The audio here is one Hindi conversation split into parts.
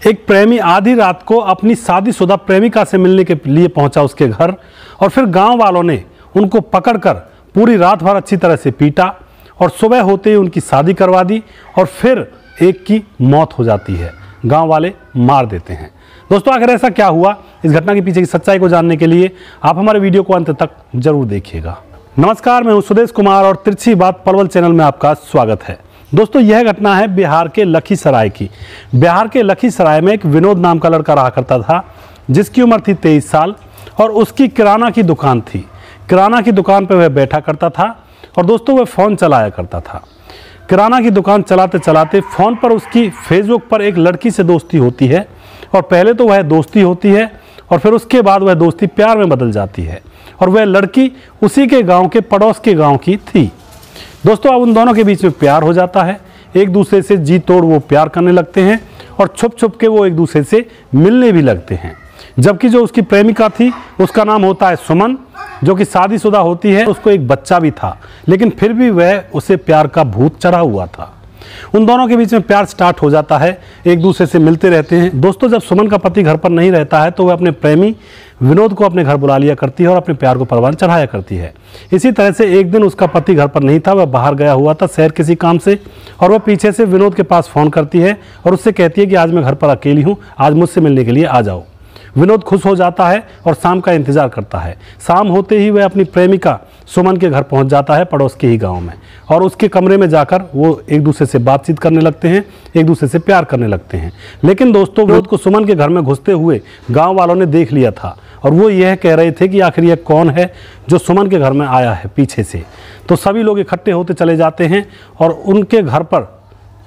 एक प्रेमी आधी रात को अपनी शादीशुदा प्रेमिका से मिलने के लिए पहुंचा उसके घर, और फिर गांव वालों ने उनको पकड़कर पूरी रात भर अच्छी तरह से पीटा और सुबह होते ही उनकी शादी करवा दी, और फिर एक की मौत हो जाती है, गांव वाले मार देते हैं। दोस्तों, आखिर ऐसा क्या हुआ, इस घटना के पीछे की सच्चाई को जानने के लिए आप हमारे वीडियो को अंत तक जरूर देखिएगा। नमस्कार, मैं हूं सुदेश कुमार और तिरछी बात पलवल चैनल में आपका स्वागत है। दोस्तों, यह घटना है बिहार के लखीसराय की। बिहार के लखीसराय में एक विनोद नाम का लड़का रहा करता था, जिसकी उम्र थी 23 साल और उसकी किराना की दुकान थी। किराना की दुकान पर वह बैठा करता था और दोस्तों वह फ़ोन चलाया करता था। किराना की दुकान चलाते चलाते फ़ोन पर उसकी फेसबुक पर एक लड़की से दोस्ती होती है, और पहले तो वह दोस्ती होती है और फिर उसके बाद वह दोस्ती प्यार में बदल जाती है, और वह लड़की उसी के गांव के पड़ोस के गांव की थी। दोस्तों, अब उन दोनों के बीच में प्यार हो जाता है, एक दूसरे से जी तोड़ वो प्यार करने लगते हैं और छुप छुप के वो एक दूसरे से मिलने भी लगते हैं। जबकि जो उसकी प्रेमिका थी उसका नाम होता है सुमन, जो कि शादीशुदा होती है, उसको एक बच्चा भी था, लेकिन फिर भी वह उसे प्यार का भूत चढ़ा हुआ था। उन दोनों के बीच में प्यार स्टार्ट हो जाता है, एक दूसरे से मिलते रहते हैं। दोस्तों, जब सुमन का पति घर पर नहीं रहता है तो वह अपने प्रेमी विनोद को अपने घर बुला लिया करती है और अपने प्यार को परवान चढ़ाया करती है। इसी तरह से एक दिन उसका पति घर पर नहीं था, वह बाहर गया हुआ था शहर किसी काम से, और वह पीछे से विनोद के पास फ़ोन करती है और उससे कहती है कि आज मैं घर पर अकेली हूँ, आज मुझसे मिलने के लिए आ जाओ। विनोद खुश हो जाता है और शाम का इंतजार करता है। शाम होते ही वह अपनी प्रेमिका सुमन के घर पहुंच जाता है, पड़ोस के ही गांव में, और उसके कमरे में जाकर वो एक दूसरे से बातचीत करने लगते हैं, एक दूसरे से प्यार करने लगते हैं। लेकिन दोस्तों, विनोद को सुमन के घर में घुसते हुए गांव वालों ने देख लिया था, और वो यह कह रहे थे कि आखिर यह कौन है जो सुमन के घर में आया है पीछे से। तो सभी लोग इकट्ठे होते चले जाते हैं और उनके घर पर,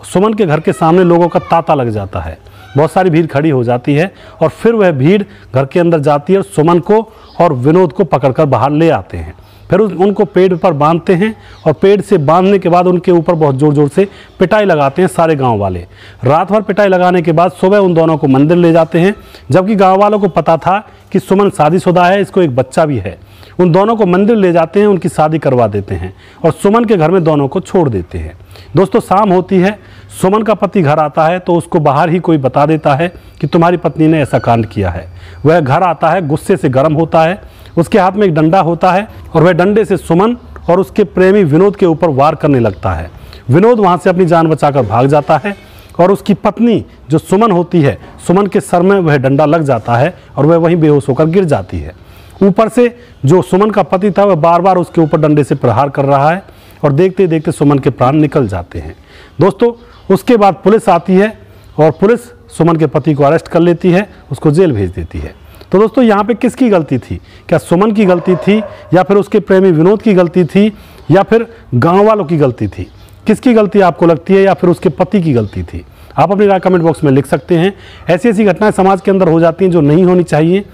सुमन के घर के सामने लोगों का तांता लग जाता है। बहुत सारी भीड़ खड़ी हो जाती है और फिर वह भीड़ घर के अंदर जाती है और सुमन को और विनोद को पकड़कर बाहर ले आते हैं। फिर उनको पेड़ पर बांधते हैं और पेड़ से बांधने के बाद उनके ऊपर बहुत ज़ोर ज़ोर से पिटाई लगाते हैं सारे गांव वाले। रात भर पिटाई लगाने के बाद सुबह उन दोनों को मंदिर ले जाते हैं, जबकि गांव वालों को पता था कि सुमन शादीशुदा है, इसको एक बच्चा भी है। उन दोनों को मंदिर ले जाते हैं, उनकी शादी करवा देते हैं और सुमन के घर में दोनों को छोड़ देते हैं। दोस्तों, शाम होती है, सुमन का पति घर आता है तो उसको बाहर ही कोई बता देता है कि तुम्हारी पत्नी ने ऐसा कांड किया है। वह घर आता है, गुस्से से गर्म होता है, उसके हाथ में एक डंडा होता है और वह डंडे से सुमन और उसके प्रेमी विनोद के ऊपर वार करने लगता है। विनोद वहाँ से अपनी जान बचाकर भाग जाता है और उसकी पत्नी जो सुमन होती है, सुमन के सर में वह डंडा लग जाता है और वह वहीं बेहोश होकर गिर जाती है। ऊपर से जो सुमन का पति था वह बार बार उसके ऊपर डंडे से प्रहार कर रहा है और देखते देखते सुमन के प्राण निकल जाते हैं। दोस्तों, उसके बाद पुलिस आती है और पुलिस सुमन के पति को अरेस्ट कर लेती है, उसको जेल भेज देती है। तो दोस्तों, यहाँ पे किसकी गलती थी? क्या सुमन की गलती थी, या फिर उसके प्रेमी विनोद की गलती थी, या फिर गांव वालों की गलती थी? किसकी गलती आपको लगती है, या फिर उसके पति की गलती थी? आप अपनी राय कमेंट बॉक्स में लिख सकते हैं। ऐसी ऐसी घटनाएं समाज के अंदर हो जाती हैं जो नहीं होनी चाहिए।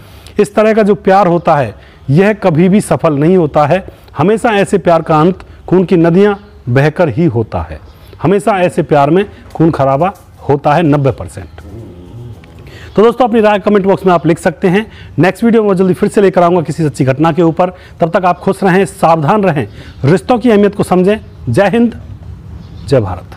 इस तरह का जो प्यार होता है यह कभी भी सफल नहीं होता है। हमेशा ऐसे प्यार का अंत खून की नदियाँ बहकर ही होता है। हमेशा ऐसे प्यार में खून खराबा होता है 90%। तो दोस्तों, अपनी राय कमेंट बॉक्स में आप लिख सकते हैं। नेक्स्ट वीडियो में जल्दी फिर से लेकर आऊँगा किसी सच्ची घटना के ऊपर। तब तक आप खुश रहें, सावधान रहें, रिश्तों की अहमियत को समझें। जय हिंद, जय भारत।